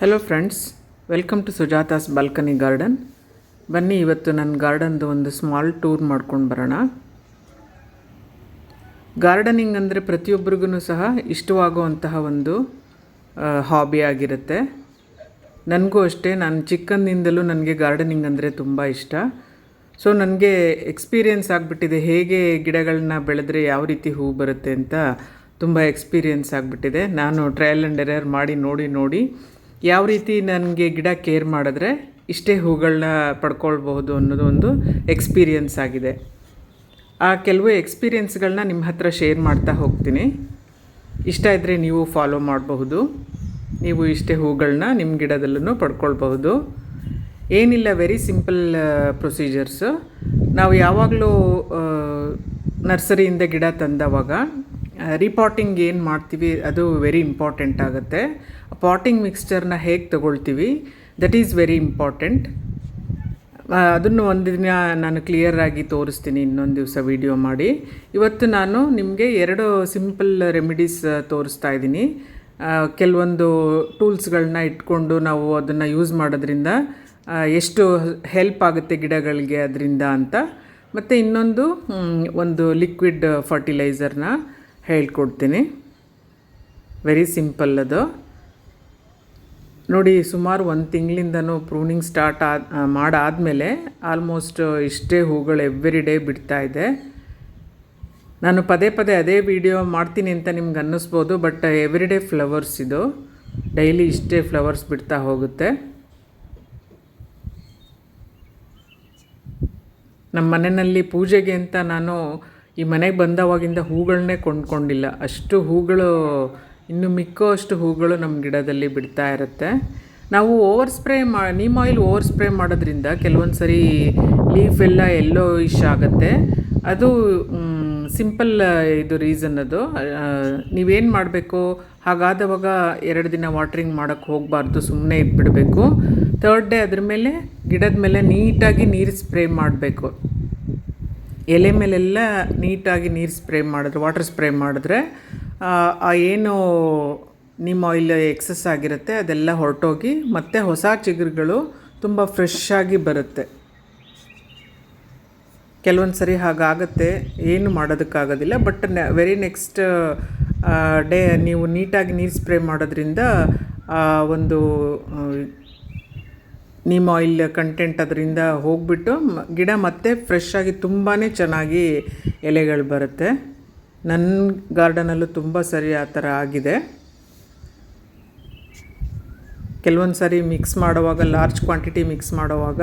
Hello friends, welcome to Sujata's balcony garden. ಬನ್ನಿ ಇವತ್ತು ನನ್ನ ಗಾರ್ಡನ್ದು ಒಂದು ಸ್ಮಾಲ್ ಟೂರ್ ಮಾಡ್ಕೊಂಡು ಬರೋಣ. ಗಾರ್ಡನಿಂಗ್ ಅಂದರೆ ಪ್ರತಿಯೊಬ್ಬರಿಗೂ ಸಹ ಇಷ್ಟವಾಗುವಂತಹ ಒಂದು ಹಾಬಿ ಆಗಿರುತ್ತೆ. ನನಗೂ ಅಷ್ಟೇ, ನಾನು ಚಿಕ್ಕಂದಿನಿಂದಲೂ ನನಗೆ ಗಾರ್ಡನಿಂಗ್ ಅಂದರೆ ತುಂಬ ಇಷ್ಟ. ಸೊ ನನಗೆ ಎಕ್ಸ್ಪೀರಿಯೆನ್ಸ್ ಆಗಿಬಿಟ್ಟಿದೆ, ಹೇಗೆ ಗಿಡಗಳನ್ನ ಬೆಳೆದ್ರೆ ಯಾವ ರೀತಿ ಹೂ ಬರುತ್ತೆ ಅಂತ ತುಂಬ ಎಕ್ಸ್ಪೀರಿಯೆನ್ಸ್ ಆಗಿಬಿಟ್ಟಿದೆ. ನಾನು ಟ್ರಯಲ್ ಆ್ಯಂಡ್ ಎರರ್ ಮಾಡಿ ನೋಡಿ ಯಾವ ರೀತಿ ನನಗೆ ಗಿಡ ಕೇರ್ ಮಾಡಿದ್ರೆ ಇಷ್ಟೇ ಹೂಗಳನ್ನ ಪಡ್ಕೊಳ್ಬಹುದು ಅನ್ನೋದು ಒಂದು ಎಕ್ಸ್ಪೀರಿಯೆನ್ಸ್ ಆಗಿದೆ. ಆ ಕೆಲವು ಎಕ್ಸ್ಪೀರಿಯೆನ್ಸ್ಗಳನ್ನ ನಿಮ್ಮ ಹತ್ರ ಶೇರ್ ಮಾಡ್ತಾ ಹೋಗ್ತೀನಿ. ಇಷ್ಟ ಇದ್ದರೆ ನೀವು ಫಾಲೋ ಮಾಡಬಹುದು. ನೀವು ಇಷ್ಟೇ ಹೂಗಳನ್ನ ನಿಮ್ಮ ಗಿಡದಲ್ಲೂ ಪಡ್ಕೊಳ್ಬಹುದು. ಏನಿಲ್ಲ, ವೆರಿ ಸಿಂಪಲ್ ಪ್ರೊಸೀಜರ್ಸು. ನಾವು ಯಾವಾಗಲೂ ನರ್ಸರಿಯಿಂದ ಗಿಡ ತಂದವಾಗ ರೀಪಾಟಿಂಗ್ ಏನು ಮಾಡ್ತೀವಿ ಅದು ವೆರಿ ಇಂಪಾರ್ಟೆಂಟ್ ಆಗುತ್ತೆ. ಪಾಟಿಂಗ್ ಮಿಕ್ಸ್ಚರ್ನ ಹೇಗೆ ತಗೊಳ್ತೀವಿ ದಟ್ ಈಸ್ ವೆರಿ ಇಂಪಾರ್ಟೆಂಟ್. ಅದನ್ನು ಒಂದು ದಿನ ನಾನು ಕ್ಲಿಯರಾಗಿ ತೋರಿಸ್ತೀನಿ, ಇನ್ನೊಂದು ದಿವಸ ವಿಡಿಯೋ ಮಾಡಿ. ಇವತ್ತು ನಾನು ನಿಮಗೆ 2 ಸಿಂಪಲ್ ರೆಮಿಡೀಸ್ ತೋರಿಸ್ತಾ ಇದ್ದೀನಿ. ಕೆಲವೊಂದು ಟೂಲ್ಸ್ಗಳನ್ನ ಇಟ್ಕೊಂಡು ನಾವು ಅದನ್ನು ಯೂಸ್ ಮಾಡೋದ್ರಿಂದ ಎಷ್ಟು ಹೆಲ್ಪ್ ಆಗುತ್ತೆ ಗಿಡಗಳಿಗೆ ಅದರಿಂದ ಅಂತ. ಮತ್ತು ಇನ್ನೊಂದು ಒಂದು ಲಿಕ್ವಿಡ್ ಫರ್ಟಿಲೈಸರ್ನ ಹೇಳ್ಕೊಡ್ತೀನಿ. ವೆರಿ ಸಿಂಪಲ್ ಅದು. ನೋಡಿ, ಸುಮಾರು 1 ತಿಂಗಳಿಂದನೂ ಪ್ರೂನಿಂಗ್ ಸ್ಟಾರ್ಟ್ ಮಾಡಾದಮೇಲೆ ಆಲ್ಮೋಸ್ಟ್ ಇಷ್ಟೇ ಹೂಗಳು ಎವ್ರಿ ಡೇ ಬಿಡ್ತಾ ಇದೆ. ನಾನು ಪದೇ ಅದೇ ವಿಡಿಯೋ ಮಾಡ್ತೀನಿ ಅಂತ ನಿಮ್ಗೆ ಅನ್ನಿಸ್ಬೋದು, ಬಟ್ ಎವ್ರಿ ಡೇ ಫ್ಲವರ್ಸ್ ಇದು. ಡೈಲಿ ಇಷ್ಟೇ ಫ್ಲವರ್ಸ್ ಬಿಡ್ತಾ ಹೋಗುತ್ತೆ. ನಮ್ಮ ಮನೆಯಲ್ಲಿ ಪೂಜೆಗೆ ಅಂತ ನಾನು ಈ ಮನೆಗೆ ಬಂದವಾಗಿಂದ ಹೂಗಳನ್ನೇ ಕೊಂಡ್ಕೊಂಡಿಲ್ಲ. ಅಷ್ಟು ಹೂಗಳು, ಇನ್ನು ಮಿಕ್ಕೋ ಅಷ್ಟು ಹೂಗಳು ನಮ್ಮ ಗಿಡದಲ್ಲಿ ಬಿಡ್ತಾ ಇರುತ್ತೆ. ನಾವು ನೀಮ್ ಆಯಿಲ್ ಓವರ್ ಸ್ಪ್ರೇ ಮಾಡೋದ್ರಿಂದ ಕೆಲವೊಂದು ಸರಿ ಲೀಫ್ ಎಲ್ಲ ಎಲ್ಲೋ ಇಶ್ ಆಗುತ್ತೆ. ಅದು ಸಿಂಪಲ್ ಇದು ರೀಸನ್ ಅದು. ನೀವೇನು ಮಾಡಬೇಕು, ಹಾಗಾದವಾಗ 2 ದಿನ ವಾಟ್ರಿಂಗ್ ಮಾಡೋಕ್ಕೆ ಹೋಗಬಾರ್ದು, ಸುಮ್ಮನೆ ಇಟ್ಬಿಡಬೇಕು. 3rd ಡೇ ಅದ್ರ ಮೇಲೆ ಗಿಡದ ಮೇಲೆ ನೀಟಾಗಿ ನೀರು ಸ್ಪ್ರೇ ಮಾಡಬೇಕು. ಎಲೆ ಮೇಲೆಲ್ಲ ನೀಟಾಗಿ ನೀರು ಸ್ಪ್ರೇ ಮಾಡಿದ್ರೆ, ವಾಟರ್ ಸ್ಪ್ರೇ ಮಾಡಿದ್ರೆ ಏನು ನೀಮ್ ಆಯಿಲ್ ಎಕ್ಸಸ್ ಆಗಿರುತ್ತೆ ಅದೆಲ್ಲ ಹೊರಟೋಗಿ ಮತ್ತೆ ಹೊಸ ಚಿಗುರುಗಳು ತುಂಬ ಫ್ರೆಶ್ ಆಗಿ ಬರುತ್ತೆ. ಕೆಲವೊಂದು ಸರಿ ಹಾಗಾಗುತ್ತೆ, ಏನು ಮಾಡೋದಕ್ಕಾಗೋದಿಲ್ಲ. ಬಟ್ ವೆರಿ ನೆಕ್ಸ್ಟ್ ಡೇ ನೀವು ನೀಟಾಗಿ ನೀರು ಸ್ಪ್ರೇ ಮಾಡೋದ್ರಿಂದ ಒಂದು ನೀಮ್ ಆಯಿಲ್ ಕಂಟೆಂಟ್ ಅದರಿಂದ ಹೋಗಿಬಿಟ್ಟು ಗಿಡ ಮತ್ತೆ ಫ್ರೆಶ್ ಆಗಿ ತುಂಬಾ ಚೆನ್ನಾಗಿ ಎಲೆಗಳು ಬರುತ್ತೆ. ನನ್ನ ಗಾರ್ಡನಲ್ಲೂ ತುಂಬ ಸರಿ ಆ ಥರ ಆಗಿದೆ. ಕೆಲವೊಂದು ಸರಿ ಮಿಕ್ಸ್ ಮಾಡುವಾಗ, ಲಾರ್ಜ್ ಕ್ವಾಂಟಿಟಿ ಮಿಕ್ಸ್ ಮಾಡುವಾಗ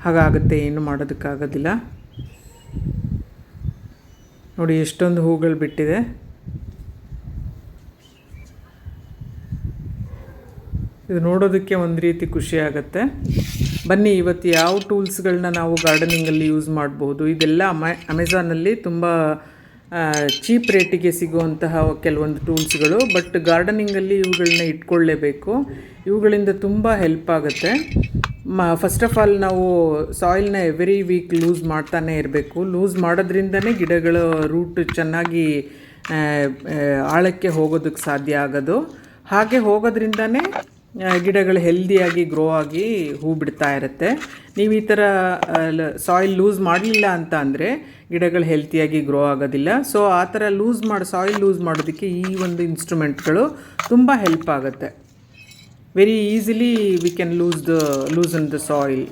ಹಾಗಾಗುತ್ತೆ, ಏನು ಮಾಡೋದಕ್ಕಾಗೋದಿಲ್ಲ. ನೋಡಿ ಎಷ್ಟೊಂದು ಹೂಗಳು ಬಿಟ್ಟಿದೆ. ಇದು ನೋಡೋದಕ್ಕೆ ಒಂದು ರೀತಿ ಖುಷಿ ಆಗುತ್ತೆ. ಬನ್ನಿ ಇವತ್ತು ಯಾವ ಟೂಲ್ಸ್ಗಳನ್ನ ನಾವು ಗಾರ್ಡನಿಂಗಲ್ಲಿ ಯೂಸ್ ಮಾಡ್ಬೋದು. ಇದೆಲ್ಲ ಅಮೆಝಾನಲ್ಲಿ ತುಂಬ ಚೀಪ್ ರೇಟಿಗೆ ಸಿಗುವಂತಹ ಕೆಲವೊಂದು ಟೂಲ್ಸ್ಗಳು. ಬಟ್ ಗಾರ್ಡನಿಂಗಲ್ಲಿ ಇವುಗಳನ್ನ ಇಟ್ಕೊಳ್ಳೇಬೇಕು. ಇವುಗಳಿಂದ ತುಂಬ ಹೆಲ್ಪ್ ಆಗುತ್ತೆ. ಫಸ್ಟ್ ಆಫ್ ಆಲ್ ನಾವು ಸಾಯಿಲ್ನ ಎವ್ರಿ ವೀಕ್ ಲೂಸ್ ಮಾಡ್ತಾನೆ ಇರಬೇಕು. ಲೂಸ್ ಮಾಡೋದ್ರಿಂದನೇ ಗಿಡಗಳ ರೂಟ್ ಚೆನ್ನಾಗಿ ಆಳಕ್ಕೆ ಹೋಗೋದಕ್ಕೆ ಸಾಧ್ಯ ಆಗೋದು. ಹಾಗೆ ಹೋಗೋದ್ರಿಂದನೇ ಗಿಡಗಳು ಹೆಲ್ದಿಯಾಗಿ ಗ್ರೋ ಆಗಿ ಹೂ ಬಿಡ್ತಾ ಇರುತ್ತೆ. ನೀವು ಈ ಥರ ಸಾಯಿಲ್ ಲೂಸ್ ಮಾಡಲಿಲ್ಲ ಅಂತ ಅಂದರೆ ಗಿಡಗಳು ಹೆಲ್ತಿಯಾಗಿ ಗ್ರೋ ಆಗೋದಿಲ್ಲ. ಸೊ ಆ ಥರ ಸಾಯಿಲ್ ಲೂಸ್ ಮಾಡೋದಕ್ಕೆ ಈ ಒಂದು ಇನ್ಸ್ಟ್ರೂಮೆಂಟ್ಗಳು ತುಂಬ ಹೆಲ್ಪ್ ಆಗುತ್ತೆ. Very easily we can loosen the soil.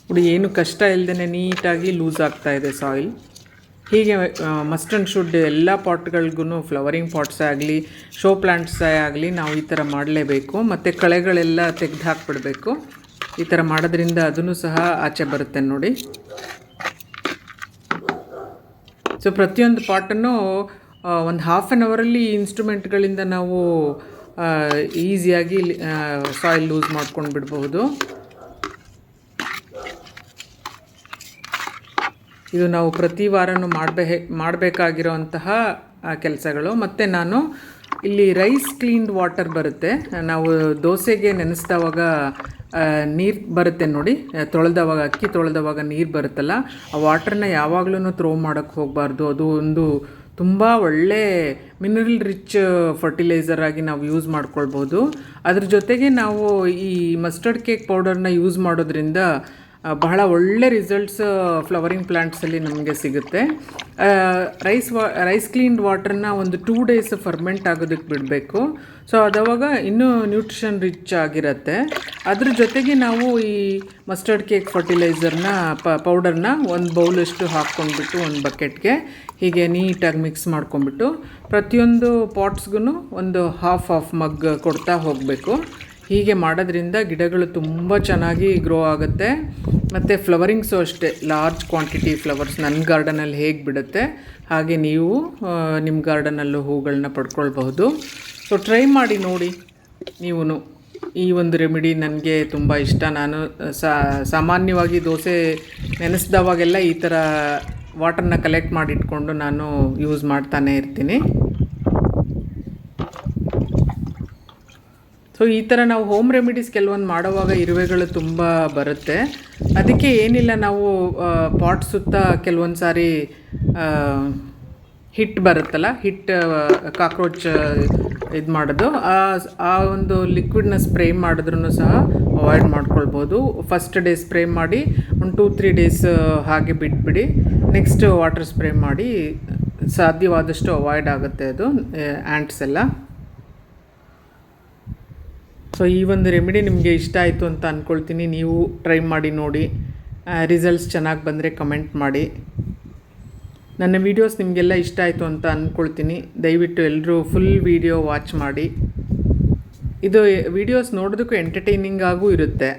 ನೋಡಿ, ಏನು ಕಷ್ಟ ಇಲ್ಲದೇ ನೀಟಾಗಿ ಲೂಸ್ ಆಗ್ತಾ ಇದೆ ಸಾಯಿಲ್. ಹೀಗೆ ಮಸ್ಟ್ ಆ್ಯಂಡ್ ಶುಡ್ ಎಲ್ಲ ಪಾಟ್ಗಳಿಗೂ, ಫ್ಲವರಿಂಗ್ ಪಾಟ್ಸೇ ಆಗಲಿ, ಶೋ ಪ್ಲ್ಯಾಂಟ್ಸೇ ಆಗಲಿ, ನಾವು ಈ ಥರ ಮಾಡಲೇಬೇಕು. ಮತ್ತು ಕಳೆಗಳೆಲ್ಲ ತೆಗೆದು ಹಾಕಿಬಿಡಬೇಕು. ಈ ಥರ ಮಾಡೋದ್ರಿಂದ ಅದನ್ನು ಸಹ ಆಚೆ ಬರುತ್ತೆ ನೋಡಿ. ಸೊ ಪ್ರತಿಯೊಂದು ಪಾಟನ್ನು ಒಂದು ಹಾಫ್ ಆನ್ ಅವರಲ್ಲಿ ಇನ್ಸ್ಟ್ರೂಮೆಂಟ್ಗಳಿಂದ ನಾವು ಈಸಿಯಾಗಿ ಸಾಯಿಲ್ ಲೂಸ್ ಮಾಡ್ಕೊಂಡು ಬಿಡಬಹುದು. ಇದು ನಾವು ಪ್ರತಿ ವಾರನೂ ಮಾಡಬೇಕಾಗಿರೋಂತಹ ಕೆಲಸಗಳು. ಮತ್ತು ನಾನು ಇಲ್ಲಿ ರೈಸ್ ಕ್ಲೀನ್ಡ್ ವಾಟರ್ ಬರುತ್ತೆ, ನಾವು ದೋಸೆಗೆ ನೆನೆಸಿದವಾಗ ನೀರು ಬರುತ್ತೆ ನೋಡಿ, ಅಕ್ಕಿ ತೊಳೆದವಾಗ ನೀರು ಬರುತ್ತಲ್ಲ, ಆ ವಾಟರ್ನ ಯಾವಾಗಲೂ ಥ್ರೋ ಮಾಡೋಕ್ಕೆ ಹೋಗಬಾರ್ದು. ಅದು ಒಂದು ತುಂಬ ಒಳ್ಳೆ ಮಿನರಲ್ ರಿಚ್ ಫರ್ಟಿಲೈಸರ್ ಆಗಿ ನಾವು ಯೂಸ್ ಮಾಡ್ಕೊಳ್ಬೋದು. ಅದ್ರ ಜೊತೆಗೆ ನಾವು ಈ ಮಸ್ಟರ್ಡ್ ಕೇಕ್ ಪೌಡರ್ನ ಯೂಸ್ ಮಾಡೋದ್ರಿಂದ ಬಹಳ ಒಳ್ಳೆ ರಿಸಲ್ಟ್ಸ್ ಫ್ಲವರಿಂಗ್ ಪ್ಲ್ಯಾಂಟ್ಸಲ್ಲಿ ನಮಗೆ ಸಿಗುತ್ತೆ. ರೈಸ್ ಕ್ಲೀನ್ಡ್ ವಾಟರ್ನ ಒಂದು 2 days ಫರ್ಮೆಂಟ್ ಆಗೋದಕ್ಕೆ ಬಿಡಬೇಕು. ಸೊ ಅದಾವಾಗ ಇನ್ನೂ ನ್ಯೂಟ್ರಿಷನ್ ರಿಚ್ ಆಗಿರುತ್ತೆ. ಅದ್ರ ಜೊತೆಗೆ ನಾವು ಈ ಮಸ್ಟರ್ಡ್ ಕೇಕ್ ಫರ್ಟಿಲೈಸರ್ನ ಪೌಡರ್ನ ಒಂದು ಬೌಲಷ್ಟು ಹಾಕ್ಕೊಂಡ್ಬಿಟ್ಟು ಒಂದು ಬಕೆಟ್ಗೆ ಹೀಗೆ ನೀಟಾಗಿ ಮಿಕ್ಸ್ ಮಾಡ್ಕೊಂಡ್ಬಿಟ್ಟು ಪ್ರತಿಯೊಂದು ಪಾಟ್ಸ್ಗೂ ಒಂದು ಹಾಫ್ ಮಗ್ ಕೊಡ್ತಾ ಹೋಗಬೇಕು. ಹೀಗೆ ಮಾಡೋದ್ರಿಂದ ಗಿಡಗಳು ತುಂಬ ಚೆನ್ನಾಗಿ ಗ್ರೋ ಆಗುತ್ತೆ. ಮತ್ತು ಫ್ಲವರಿಂಗ್ಸು ಅಷ್ಟೇ, ಲಾರ್ಜ್ ಕ್ವಾಂಟಿಟಿ ಫ್ಲವರ್ಸ್ ನನ್ನ ಗಾರ್ಡನಲ್ಲಿ ಹೇಗೆ ಬಿಡುತ್ತೆ ಹಾಗೆ ನೀವು ನಿಮ್ಮ ಗಾರ್ಡನಲ್ಲೂ ಹೂಗಳನ್ನ ಪಡ್ಕೊಳ್ಬಹುದು. ಸೊ ಟ್ರೈ ಮಾಡಿ ನೋಡಿ ನೀವು. ಈ ಒಂದು ರೆಮಿಡಿ ನನಗೆ ತುಂಬ ಇಷ್ಟ. ನಾನು ಸಾಮಾನ್ಯವಾಗಿ ದೋಸೆ ನೆನೆಸಿದವಾಗೆಲ್ಲ ಈ ಥರ ವಾಟರ್ನ ಕಲೆಕ್ಟ್ ಮಾಡಿ ಇಟ್ಕೊಂಡು ನಾನು ಯೂಸ್ ಮಾಡ್ತಾನೆ ಇರ್ತೀನಿ. ಸೊ ಈ ಥರ ನಾವು ಹೋಮ್ ರೆಮಿಡೀಸ್ ಕೆಲವೊಂದು ಮಾಡುವಾಗ ಇರುವೆಗಳು ತುಂಬ ಬರುತ್ತೆ. ಅದಕ್ಕೆ ಏನಿಲ್ಲ, ನಾವು ಪಾಟ್ ಸುತ್ತ ಕೆಲವೊಂದು ಸಾರಿ ಹಿಟ್ ಬರುತ್ತಲ್ಲ, ಹಿಟ್ ಕಾಕ್ರೋಚ್ ಇದು ಮಾಡೋದು, ಆ ಒಂದು ಲಿಕ್ವಿಡ್ನ ಸ್ಪ್ರೇ ಮಾಡಿದ್ರೂ ಸಹ ಅವಾಯ್ಡ್ ಮಾಡ್ಕೊಳ್ಬೋದು. ಫಸ್ಟ್ ಡೇ ಸ್ಪ್ರೇ ಮಾಡಿ ಒಂದು 2-3 days ಹಾಗೆ ಬಿಟ್ಬಿಡಿ. ನೆಕ್ಸ್ಟ್ ವಾಟರ್ ಸ್ಪ್ರೇ ಮಾಡಿ, ಸಾಧ್ಯವಾದಷ್ಟು ಅವಾಯ್ಡ್ ಆಗುತ್ತೆ ಅದು ಆ್ಯಂಟ್ಸ್ ಎಲ್ಲ. ಸೊ ಈ ಒಂದು ರೆಮಿಡಿ ನಿಮಗೆ ಇಷ್ಟ ಆಯಿತು ಅಂತ ಅಂದ್ಕೊಳ್ತೀನಿ. ನೀವು ಟ್ರೈ ಮಾಡಿ ನೋಡಿ. ರಿಸಲ್ಟ್ಸ್ ಚೆನ್ನಾಗಿ ಬಂದರೆ ಕಮೆಂಟ್ ಮಾಡಿ. ನನ್ನ ವೀಡಿಯೋಸ್ ನಿಮಗೆಲ್ಲ ಇಷ್ಟ ಆಯಿತು ಅಂತ ಅಂದ್ಕೊಳ್ತೀನಿ. ದಯವಿಟ್ಟು ಎಲ್ಲರೂ ಫುಲ್ ವೀಡಿಯೋ ವಾಚ್ ಮಾಡಿ. ಇದು ವೀಡಿಯೋಸ್ ನೋಡೋದಕ್ಕೂ ಎಂಟರ್ಟೈನಿಂಗ್ ಆಗೂ ಇರುತ್ತೆ.